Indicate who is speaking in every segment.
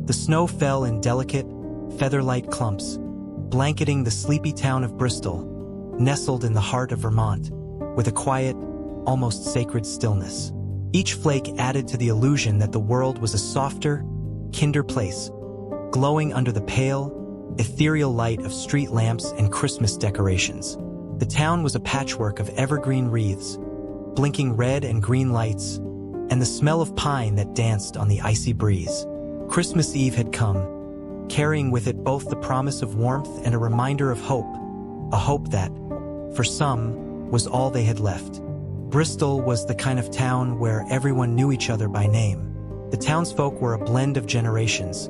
Speaker 1: The snow fell in delicate, feather-light clumps, blanketing the sleepy town of Bristol, nestled in the heart of Vermont, with a quiet, almost sacred stillness. Each flake added to the illusion that the world was a softer, kinder place, glowing under the pale, ethereal light of street lamps and Christmas decorations. The town was a patchwork of evergreen wreaths, blinking red and green lights, and the smell of pine that danced on the icy breeze. Christmas Eve had come, carrying with it both the promise of warmth and a reminder of hope, a hope that, for some, was all they had left. Bristol was the kind of town where everyone knew each other by name. The townsfolk were a blend of generations,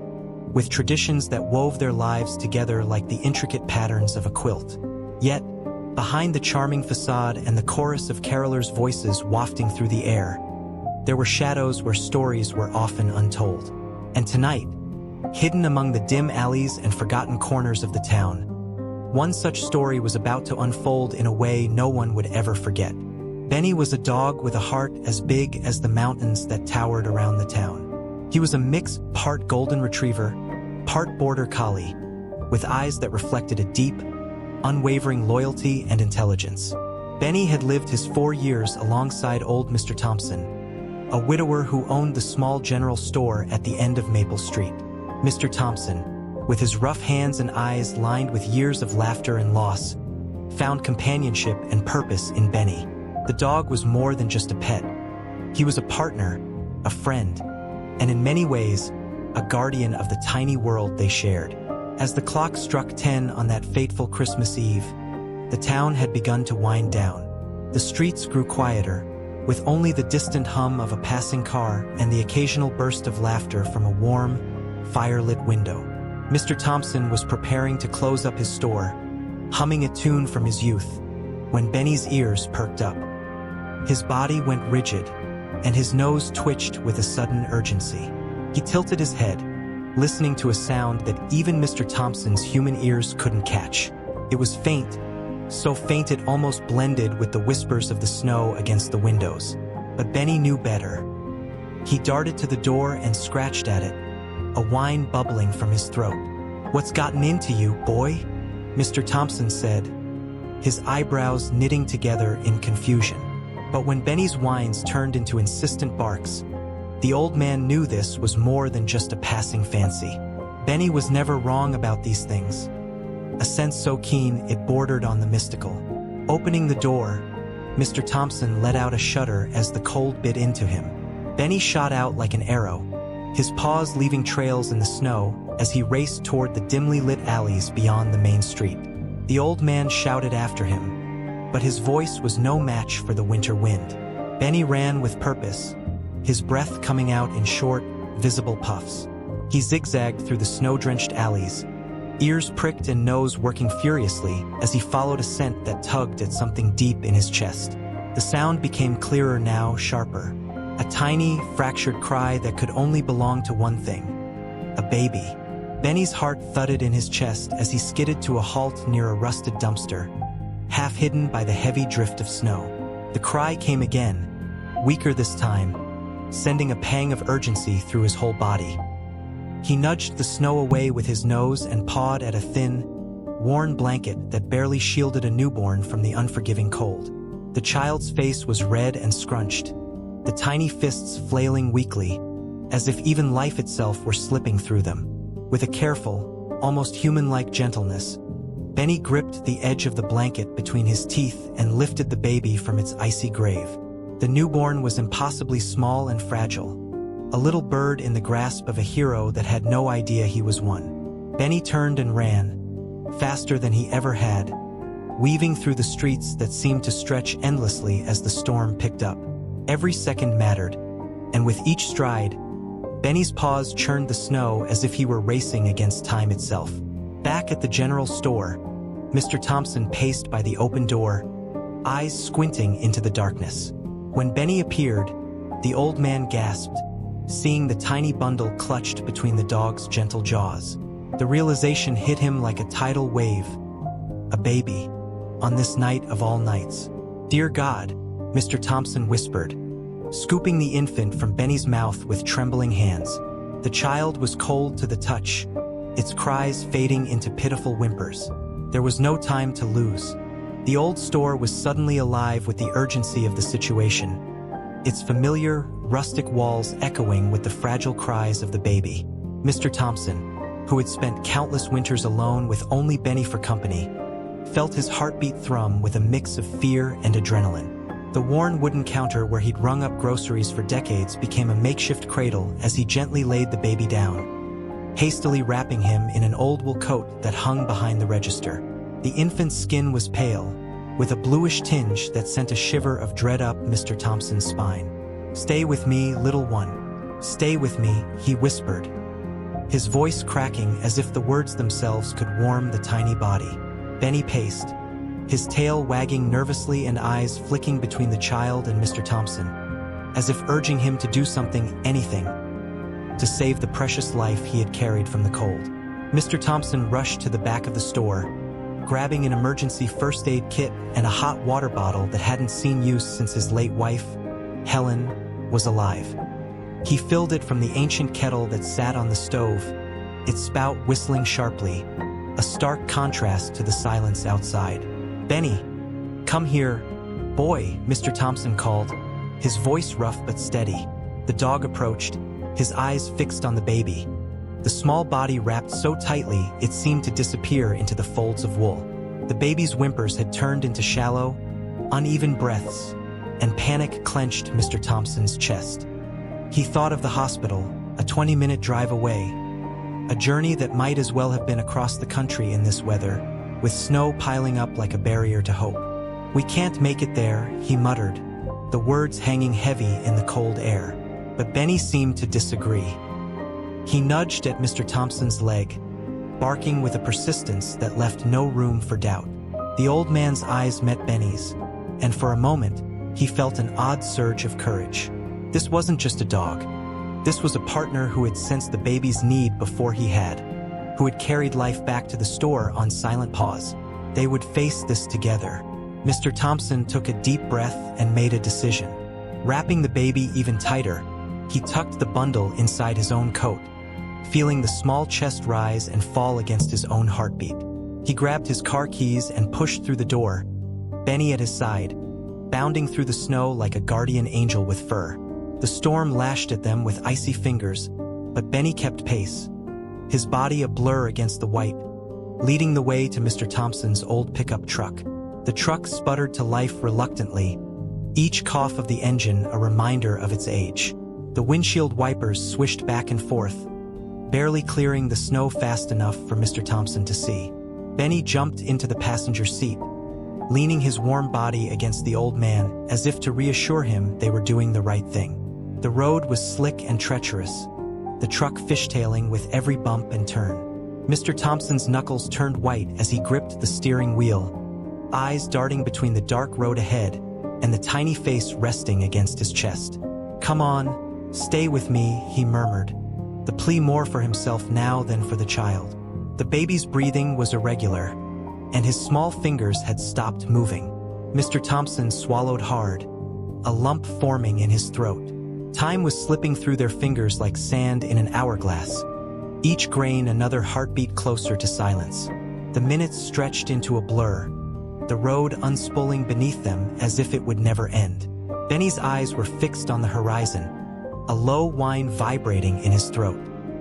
Speaker 1: with traditions that wove their lives together like the intricate patterns of a quilt. Yet, behind the charming facade and the chorus of carolers' voices wafting through the air, there were shadows where stories were often untold. And tonight, hidden among the dim alleys and forgotten corners of the town, one such story was about to unfold in a way no one would ever forget. Benny was a dog with a heart as big as the mountains that towered around the town. He was a mix part golden retriever, part border collie, with eyes that reflected a deep, unwavering loyalty and intelligence. Benny had lived his 4 years alongside old Mr. Thompson, a widower who owned the small general store at the end of Maple Street. Mr. Thompson, with his rough hands and eyes lined with years of laughter and loss, found companionship and purpose in Benny. The dog was more than just a pet. He was a partner, a friend, and in many ways, a guardian of the tiny world they shared. As the clock struck 10 on that fateful Christmas Eve, the town had begun to wind down. The streets grew quieter, with only the distant hum of a passing car and the occasional burst of laughter from a warm, fire-lit window. Mr. Thompson was preparing to close up his store, humming a tune from his youth, when Benny's ears perked up. His body went rigid, and his nose twitched with a sudden urgency. He tilted his head, listening to a sound that even Mr. Thompson's human ears couldn't catch. It was faint, so faint it almost blended with the whispers of the snow against the windows. But Benny knew better. He darted to the door and scratched at it, a whine bubbling from his throat. "What's gotten into you, boy?" Mr. Thompson said, his eyebrows knitting together in confusion. But when Benny's whines turned into insistent barks, the old man knew this was more than just a passing fancy. Benny was never wrong about these things, a sense so keen it bordered on the mystical. Opening the door, Mr. Thompson let out a shudder as the cold bit into him. Benny shot out like an arrow, his paws leaving trails in the snow as he raced toward the dimly lit alleys beyond the main street. The old man shouted after him, but his voice was no match for the winter wind. Benny ran with purpose, his breath coming out in short, visible puffs. He zigzagged through the snow-drenched alleys, ears pricked and nose working furiously as he followed a scent that tugged at something deep in his chest. The sound became clearer now, sharper. A tiny, fractured cry that could only belong to one thing: a baby. Benny's heart thudded in his chest as he skidded to a halt near a rusted dumpster, half hidden by the heavy drift of snow. The cry came again, weaker this time, sending a pang of urgency through his whole body. He nudged the snow away with his nose and pawed at a thin, worn blanket that barely shielded a newborn from the unforgiving cold. The child's face was red and scrunched, the tiny fists flailing weakly, as if even life itself were slipping through them. With a careful, almost human-like gentleness, Benny gripped the edge of the blanket between his teeth and lifted the baby from its icy grave. The newborn was impossibly small and fragile, a little bird in the grasp of a hero that had no idea he was one. Benny turned and ran, faster than he ever had, weaving through the streets that seemed to stretch endlessly as the storm picked up. Every second mattered, and with each stride, Benny's paws churned the snow as if he were racing against time itself. Back at the general store, Mr. Thompson paced by the open door, eyes squinting into the darkness. When Benny appeared, the old man gasped, seeing the tiny bundle clutched between the dog's gentle jaws. The realization hit him like a tidal wave. A baby, on this night of all nights. "Dear God," Mr. Thompson whispered, scooping the infant from Benny's mouth with trembling hands. The child was cold to the touch, its cries fading into pitiful whimpers. There was no time to lose. The old store was suddenly alive with the urgency of the situation, its familiar, rustic walls echoing with the fragile cries of the baby. Mr. Thompson, who had spent countless winters alone with only Benny for company, felt his heartbeat thrum with a mix of fear and adrenaline. The worn wooden counter where he'd rung up groceries for decades became a makeshift cradle as he gently laid the baby down, hastily wrapping him in an old wool coat that hung behind the register. The infant's skin was pale, with a bluish tinge that sent a shiver of dread up Mr. Thompson's spine. "Stay with me, little one. Stay with me," he whispered, his voice cracking as if the words themselves could warm the tiny body. Benny paced, his tail wagging nervously and eyes flicking between the child and Mr. Thompson, as if urging him to do something, anything, to save the precious life he had carried from the cold. Mr. Thompson rushed to the back of the store, grabbing an emergency first aid kit and a hot water bottle that hadn't seen use since his late wife, Helen, was alive. He filled it from the ancient kettle that sat on the stove, its spout whistling sharply, a stark contrast to the silence outside. "Benny, come here, boy," Mr. Thompson called, his voice rough but steady. The dog approached, his eyes fixed on the baby, the small body wrapped so tightly it seemed to disappear into the folds of wool. The baby's whimpers had turned into shallow, uneven breaths, and panic clenched Mr. Thompson's chest. He thought of the hospital, a 20-minute drive away, a journey that might as well have been across the country in this weather, with snow piling up like a barrier to hope. "We can't make it there," he muttered, the words hanging heavy in the cold air. But Benny seemed to disagree. He nudged at Mr. Thompson's leg, barking with a persistence that left no room for doubt. The old man's eyes met Benny's, and for a moment, he felt an odd surge of courage. This wasn't just a dog. This was a partner who had sensed the baby's need before he had, who had carried life back to the store on silent pause. They would face this together. Mr. Thompson took a deep breath and made a decision. Wrapping the baby even tighter, he tucked the bundle inside his own coat, feeling the small chest rise and fall against his own heartbeat. He grabbed his car keys and pushed through the door, Benny at his side, bounding through the snow like a guardian angel with fur. The storm lashed at them with icy fingers, but Benny kept pace, his body a blur against the white, leading the way to Mr. Thompson's old pickup truck. The truck sputtered to life reluctantly, each cough of the engine a reminder of its age. The windshield wipers swished back and forth, barely clearing the snow fast enough for Mr. Thompson to see. Benny jumped into the passenger seat, leaning his warm body against the old man as if to reassure him they were doing the right thing. The road was slick and treacherous, the truck fishtailing with every bump and turn. Mr. Thompson's knuckles turned white as he gripped the steering wheel, eyes darting between the dark road ahead and the tiny face resting against his chest. "Come on, stay with me," he murmured, the plea more for himself now than for the child. The baby's breathing was irregular, and his small fingers had stopped moving. Mr. Thompson swallowed hard, a lump forming in his throat. Time was slipping through their fingers like sand in an hourglass, each grain another heartbeat closer to silence. The minutes stretched into a blur, the road unspooling beneath them as if it would never end. Benny's eyes were fixed on the horizon, a low whine vibrating in his throat.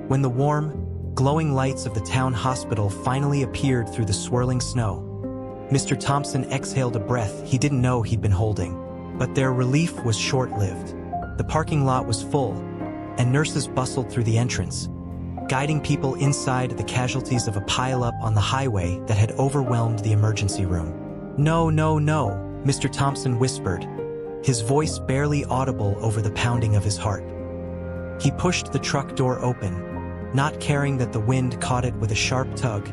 Speaker 1: When the warm, glowing lights of the town hospital finally appeared through the swirling snow, Mr. Thompson exhaled a breath he didn't know he'd been holding. But their relief was short-lived. The parking lot was full, and nurses bustled through the entrance, guiding people inside the casualties of a pileup on the highway that had overwhelmed the emergency room. "No, no, no," Mr. Thompson whispered, his voice barely audible over the pounding of his heart. He pushed the truck door open, not caring that the wind caught it with a sharp tug,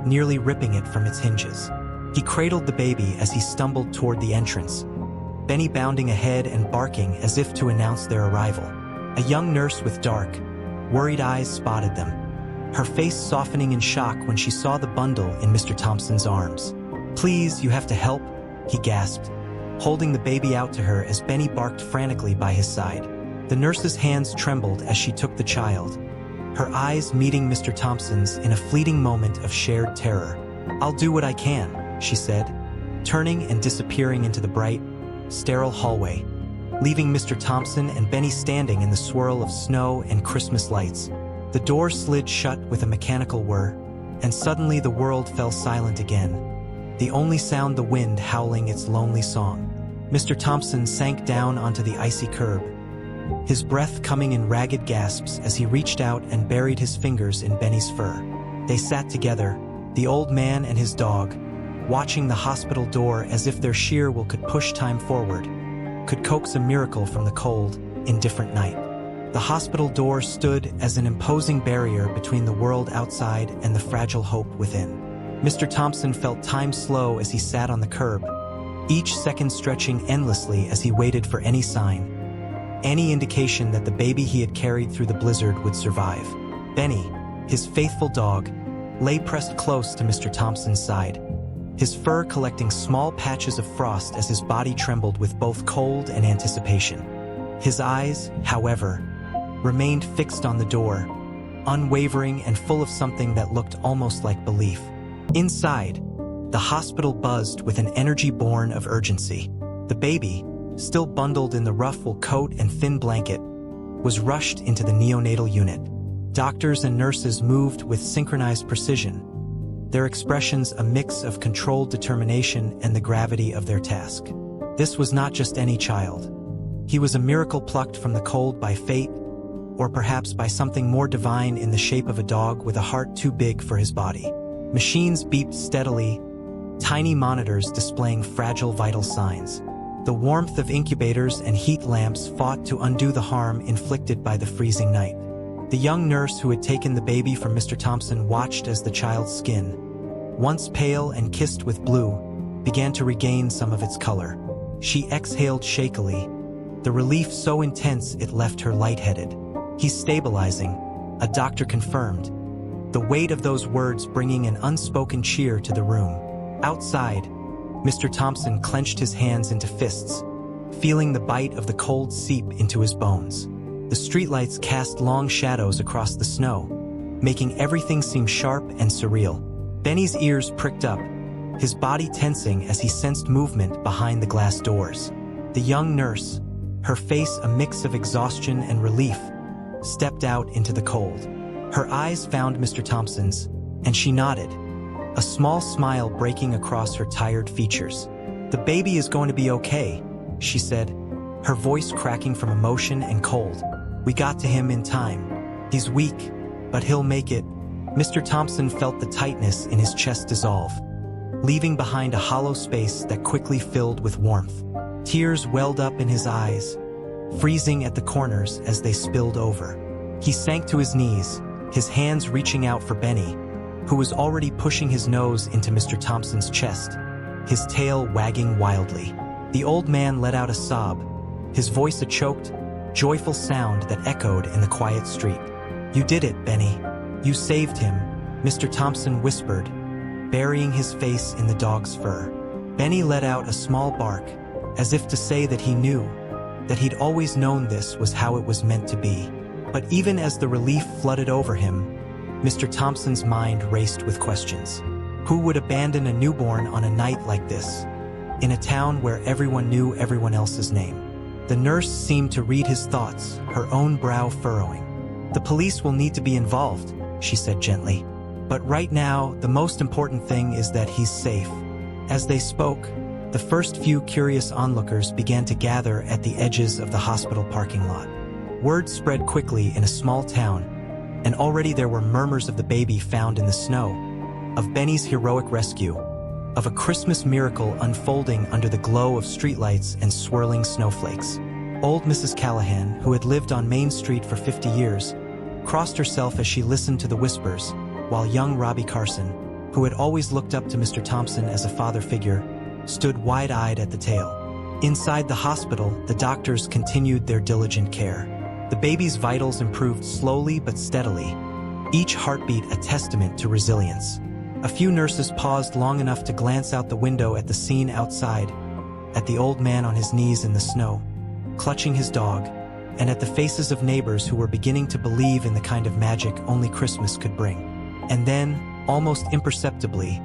Speaker 1: nearly ripping it from its hinges. He cradled the baby as he stumbled toward the entrance, Benny bounding ahead and barking as if to announce their arrival. A young nurse with dark, worried eyes spotted them, her face softening in shock when she saw the bundle in Mr. Thompson's arms. "Please, you have to help," he gasped, holding the baby out to her as Benny barked frantically by his side. The nurse's hands trembled as she took the child, her eyes meeting Mr. Thompson's in a fleeting moment of shared terror. "I'll do what I can," she said, turning and disappearing into the bright, sterile hallway, leaving Mr. Thompson and Benny standing in the swirl of snow and Christmas lights. The door slid shut with a mechanical whir, and suddenly the world fell silent again, the only sound the wind howling its lonely song. Mr. Thompson sank down onto the icy curb, his breath coming in ragged gasps as he reached out and buried his fingers in Benny's fur. They sat together, the old man and his dog, watching the hospital door as if their sheer will could push time forward, could coax a miracle from the cold, indifferent night. The hospital door stood as an imposing barrier between the world outside and the fragile hope within. Mr. Thompson felt time slow as he sat on the curb, each second stretching endlessly as he waited for any sign, any indication that the baby he had carried through the blizzard would survive. Benny, his faithful dog, lay pressed close to Mr. Thompson's side, his fur collecting small patches of frost as his body trembled with both cold and anticipation. His eyes, however, remained fixed on the door, unwavering and full of something that looked almost like belief. Inside, the hospital buzzed with an energy born of urgency. The baby, still bundled in the rough wool coat and thin blanket, was rushed into the neonatal unit. Doctors and nurses moved with synchronized precision, their expressions a mix of controlled determination and the gravity of their task. This was not just any child. He was a miracle plucked from the cold by fate, or perhaps by something more divine in the shape of a dog with a heart too big for his body. Machines beeped steadily, tiny monitors displaying fragile vital signs. The warmth of incubators and heat lamps fought to undo the harm inflicted by the freezing night. The young nurse who had taken the baby from Mr. Thompson watched as the child's skin, once pale and kissed with blue, began to regain some of its color. She exhaled shakily, the relief so intense it left her lightheaded. "He's stabilizing," a doctor confirmed, the weight of those words bringing an unspoken cheer to the room. Outside, Mr. Thompson clenched his hands into fists, feeling the bite of the cold seep into his bones. The streetlights cast long shadows across the snow, making everything seem sharp and surreal. Benny's ears pricked up, his body tensing as he sensed movement behind the glass doors. The young nurse, her face a mix of exhaustion and relief, stepped out into the cold. Her eyes found Mr. Thompson's, and she nodded, a small smile breaking across her tired features. "The baby is going to be okay," she said, her voice cracking from emotion and cold. "We got to him in time. He's weak, but he'll make it." Mr. Thompson felt the tightness in his chest dissolve, leaving behind a hollow space that quickly filled with warmth. Tears welled up in his eyes, freezing at the corners as they spilled over. He sank to his knees, his hands reaching out for Benny, who was already pushing his nose into Mr. Thompson's chest, his tail wagging wildly. The old man let out a sob, his voice a choked, joyful sound that echoed in the quiet street. "You did it, Benny. You saved him," Mr. Thompson whispered, burying his face in the dog's fur. Benny let out a small bark, as if to say that he knew, that he'd always known this was how it was meant to be. But even as the relief flooded over him, Mr. Thompson's mind raced with questions. Who would abandon a newborn on a night like this, in a town where everyone knew everyone else's name? The nurse seemed to read his thoughts, her own brow furrowing. "The police will need to be involved," she said gently. "But right now, the most important thing is that he's safe." As they spoke, the first few curious onlookers began to gather at the edges of the hospital parking lot. Word spread quickly in a small town, and already there were murmurs of the baby found in the snow, of Benny's heroic rescue, of a Christmas miracle unfolding under the glow of streetlights and swirling snowflakes. Old Mrs. Callahan, who had lived on Main Street for 50 years, crossed herself as she listened to the whispers, while young Robbie Carson, who had always looked up to Mr. Thompson as a father figure, stood wide-eyed at the tale. Inside the hospital, the doctors continued their diligent care. The baby's vitals improved slowly but steadily, each heartbeat a testament to resilience. A few nurses paused long enough to glance out the window at the scene outside, at the old man on his knees in the snow, clutching his dog, and at the faces of neighbors who were beginning to believe in the kind of magic only Christmas could bring. And then, almost imperceptibly,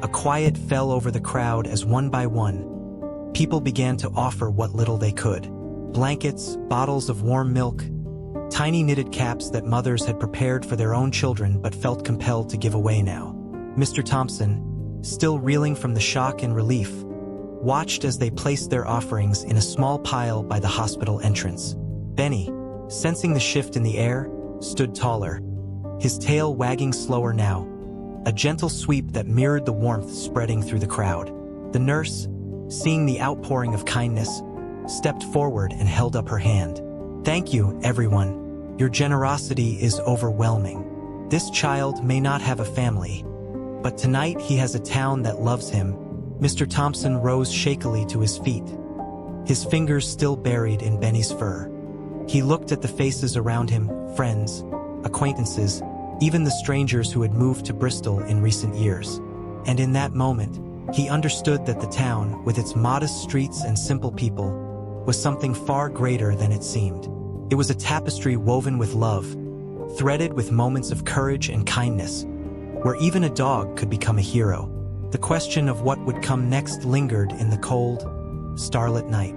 Speaker 1: a quiet fell over the crowd as one by one, people began to offer what little they could. Blankets, bottles of warm milk, tiny knitted caps that mothers had prepared for their own children but felt compelled to give away now. Mr. Thompson, still reeling from the shock and relief, watched as they placed their offerings in a small pile by the hospital entrance. Benny, sensing the shift in the air, stood taller, his tail wagging slower now, a gentle sweep that mirrored the warmth spreading through the crowd. The nurse, seeing the outpouring of kindness, stepped forward and held up her hand. "Thank you, everyone. Your generosity is overwhelming. This child may not have a family, but tonight he has a town that loves him." Mr. Thompson rose shakily to his feet, his fingers still buried in Benny's fur. He looked at the faces around him, friends, acquaintances, even the strangers who had moved to Bristol in recent years. And in that moment, he understood that the town, with its modest streets and simple people, was something far greater than it seemed. It was a tapestry woven with love, threaded with moments of courage and kindness, where even a dog could become a hero. The question of what would come next lingered in the cold, starlit night.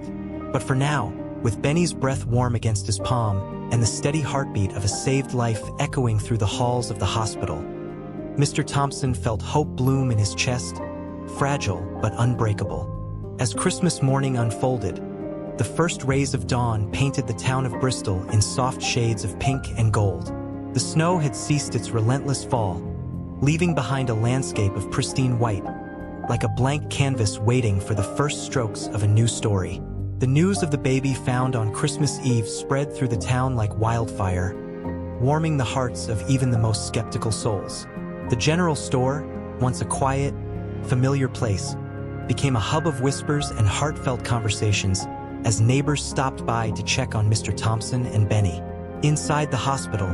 Speaker 1: But for now, with Benny's breath warm against his palm and the steady heartbeat of a saved life echoing through the halls of the hospital, Mr. Thompson felt hope bloom in his chest, fragile but unbreakable. As Christmas morning unfolded, the first rays of dawn painted the town of Bristol in soft shades of pink and gold. The snow had ceased its relentless fall, leaving behind a landscape of pristine white, like a blank canvas waiting for the first strokes of a new story. The news of the baby found on Christmas Eve spread through the town like wildfire, warming the hearts of even the most skeptical souls. The general store, once a quiet, familiar place, became a hub of whispers and heartfelt conversations as neighbors stopped by to check on Mr. Thompson and Benny. Inside the hospital,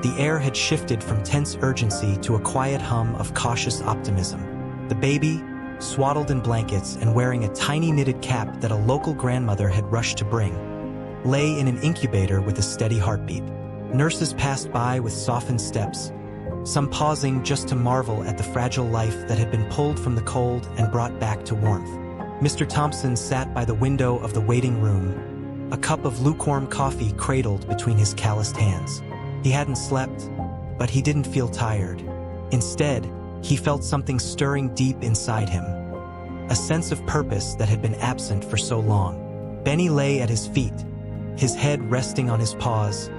Speaker 1: the air had shifted from tense urgency to a quiet hum of cautious optimism. The baby, swaddled in blankets and wearing a tiny knitted cap that a local grandmother had rushed to bring, lay in an incubator with a steady heartbeat. Nurses passed by with softened steps, some pausing just to marvel at the fragile life that had been pulled from the cold and brought back to warmth. Mr. Thompson sat by the window of the waiting room, a cup of lukewarm coffee cradled between his calloused hands. He hadn't slept, but he didn't feel tired. Instead, he felt something stirring deep inside him, a sense of purpose that had been absent for so long. Benny lay at his feet, his head resting on his paws,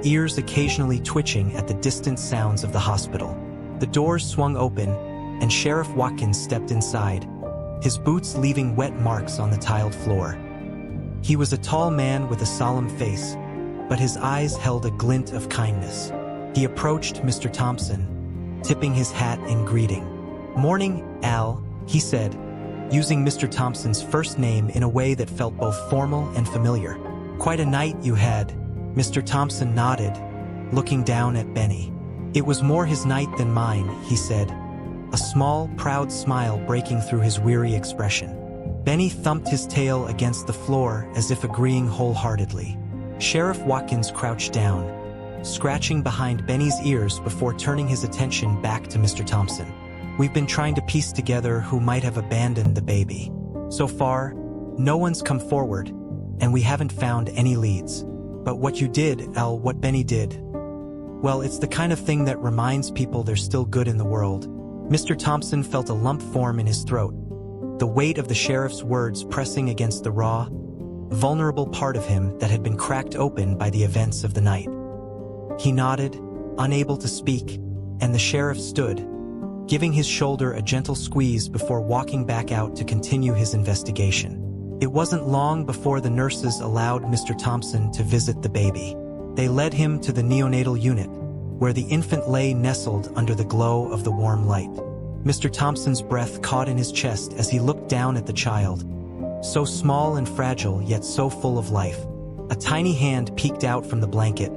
Speaker 1: ears occasionally twitching at the distant sounds of the hospital. The doors swung open, and Sheriff Watkins stepped inside, his boots leaving wet marks on the tiled floor. He was a tall man with a solemn face, but his eyes held a glint of kindness. He approached Mr. Thompson, tipping his hat in greeting. "Morning, Al," he said, using Mr. Thompson's first name in a way that felt both formal and familiar. "Quite a night you had." Mr. Thompson nodded, looking down at Benny. "It was more his night than mine," he said, a small, proud smile breaking through his weary expression. Benny thumped his tail against the floor as if agreeing wholeheartedly. Sheriff Watkins crouched down, scratching behind Benny's ears before turning his attention back to Mr. Thompson. "We've been trying to piece together who might have abandoned the baby. So far, no one's come forward, and we haven't found any leads. But what you did, Al, what Benny did, well, it's the kind of thing that reminds people there's still good in the world." Mr. Thompson felt a lump form in his throat, the weight of the sheriff's words pressing against the raw, vulnerable part of him that had been cracked open by the events of the night. He nodded, unable to speak, and the sheriff stood, giving his shoulder a gentle squeeze before walking back out to continue his investigation. It wasn't long before the nurses allowed Mr. Thompson to visit the baby. They led him to the neonatal unit, where the infant lay nestled under the glow of the warm light. Mr. Thompson's breath caught in his chest as he looked down at the child, so small and fragile yet so full of life. A tiny hand peeked out from the blanket,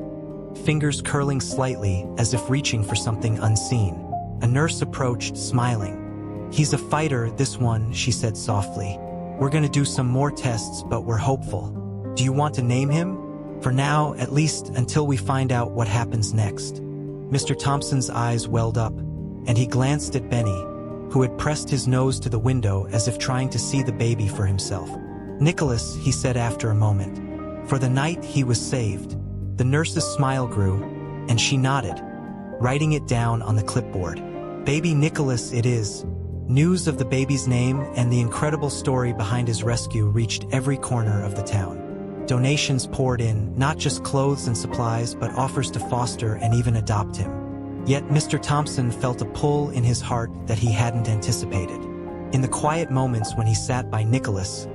Speaker 1: fingers curling slightly as if reaching for something unseen. A nurse approached, smiling. "He's a fighter, this one," she said softly. "We're gonna do some more tests, but we're hopeful. Do you want to name him?" For now, at least until we find out what happens next." Mr. Thompson's eyes welled up, and he glanced at Benny, who had pressed his nose to the window as if trying to see the baby for himself. "Nicholas," he said after a moment. "For the night he was saved." The nurse's smile grew, and she nodded, writing it down on the clipboard. "Baby Nicholas it is." News of the baby's name and the incredible story behind his rescue reached every corner of the town. Donations poured in, not just clothes and supplies, but offers to foster and even adopt him. Yet Mr. Thompson felt a pull in his heart that he hadn't anticipated. In the quiet moments when he sat by Nicholas,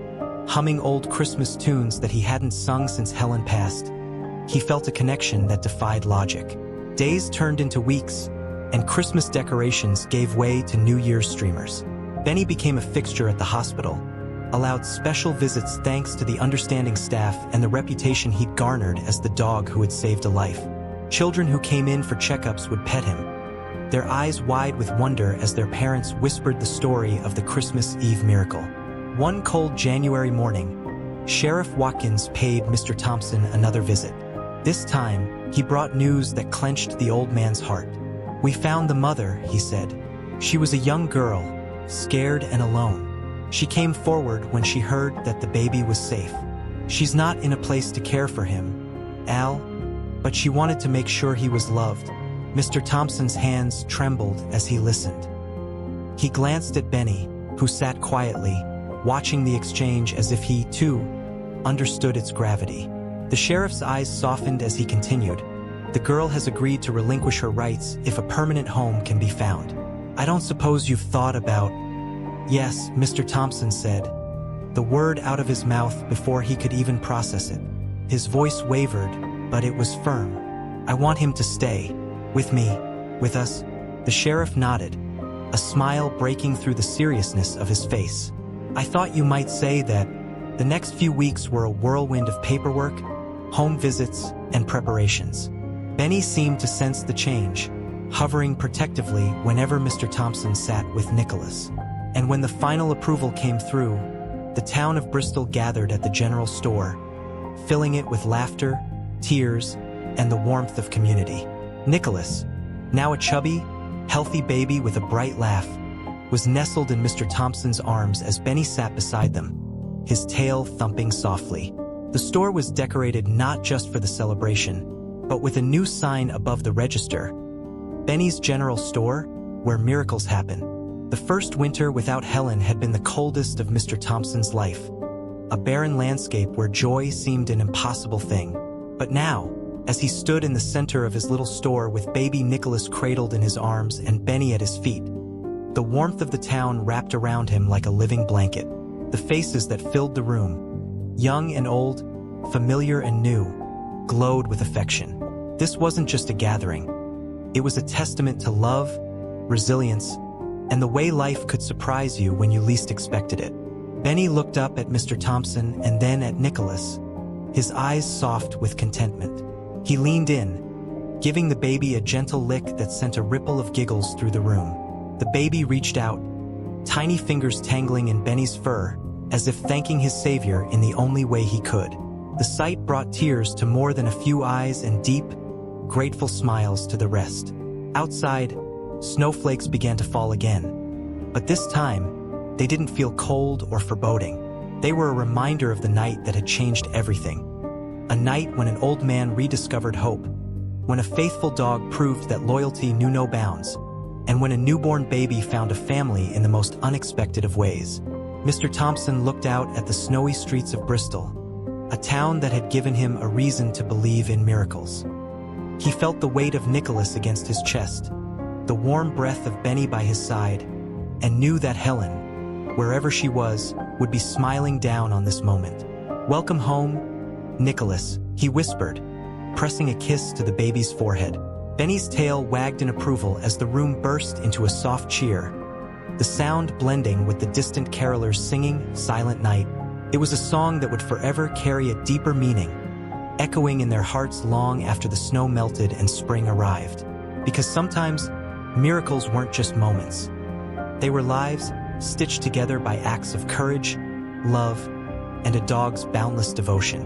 Speaker 1: humming old Christmas tunes that he hadn't sung since Helen passed, he felt a connection that defied logic. Days turned into weeks, and Christmas decorations gave way to New Year's streamers. Benny became a fixture at the hospital, allowed special visits thanks to the understanding staff and the reputation he'd garnered as the dog who had saved a life. Children who came in for checkups would pet him, their eyes wide with wonder as their parents whispered the story of the Christmas Eve miracle. One cold January morning, Sheriff Watkins paid Mr. Thompson another visit. This time, he brought news that clenched the old man's heart. "We found the mother," he said. "She was a young girl, scared and alone. She came forward when she heard that the baby was safe. She's not in a place to care for him, Al, but she wanted to make sure he was loved." Mr. Thompson's hands trembled as he listened. He glanced at Benny, who sat quietly, watching the exchange as if he, too, understood its gravity. The sheriff's eyes softened as he continued. "The girl has agreed to relinquish her rights if a permanent home can be found. I don't suppose you've thought about—" "Yes," Mr. Thompson said, the word out of his mouth before he could even process it. His voice wavered, but it was firm. "I want him to stay. With me. With us." The sheriff nodded, a smile breaking through the seriousness of his face. "I thought you might say that." The next few weeks were a whirlwind of paperwork, home visits, and preparations. Benny seemed to sense the change, hovering protectively whenever Mr. Thompson sat with Nicholas. And when the final approval came through, the town of Bristol gathered at the general store, filling it with laughter, tears, and the warmth of community. Nicholas, now a chubby, healthy baby with a bright laugh, was nestled in Mr. Thompson's arms as Benny sat beside them, his tail thumping softly. The store was decorated not just for the celebration, but with a new sign above the register: Benny's General Store, where miracles happen. The first winter without Helen had been the coldest of Mr. Thompson's life, a barren landscape where joy seemed an impossible thing. But now, as he stood in the center of his little store with baby Nicholas cradled in his arms and Benny at his feet, the warmth of the town wrapped around him like a living blanket. The faces that filled the room, young and old, familiar and new, glowed with affection. This wasn't just a gathering. It was a testament to love, resilience, and the way life could surprise you when you least expected it. Benny looked up at Mr. Thompson and then at Nicholas, his eyes soft with contentment. He leaned in, giving the baby a gentle lick that sent a ripple of giggles through the room. The baby reached out, tiny fingers tangling in Benny's fur, as if thanking his savior in the only way he could. The sight brought tears to more than a few eyes and deep, grateful smiles to the rest. Outside, snowflakes began to fall again. But this time, they didn't feel cold or foreboding. They were a reminder of the night that had changed everything. A night when an old man rediscovered hope, when a faithful dog proved that loyalty knew no bounds, and when a newborn baby found a family in the most unexpected of ways. Mr. Thompson looked out at the snowy streets of Bristol, a town that had given him a reason to believe in miracles. He felt the weight of Nicholas against his chest, the warm breath of Benny by his side, and knew that Helen, wherever she was, would be smiling down on this moment. "Welcome home, Nicholas," he whispered, pressing a kiss to the baby's forehead. Benny's tail wagged in approval as the room burst into a soft cheer, the sound blending with the distant carolers singing Silent Night. It was a song that would forever carry a deeper meaning, echoing in their hearts long after the snow melted and spring arrived. Because sometimes, miracles weren't just moments. They were lives stitched together by acts of courage, love, and a dog's boundless devotion.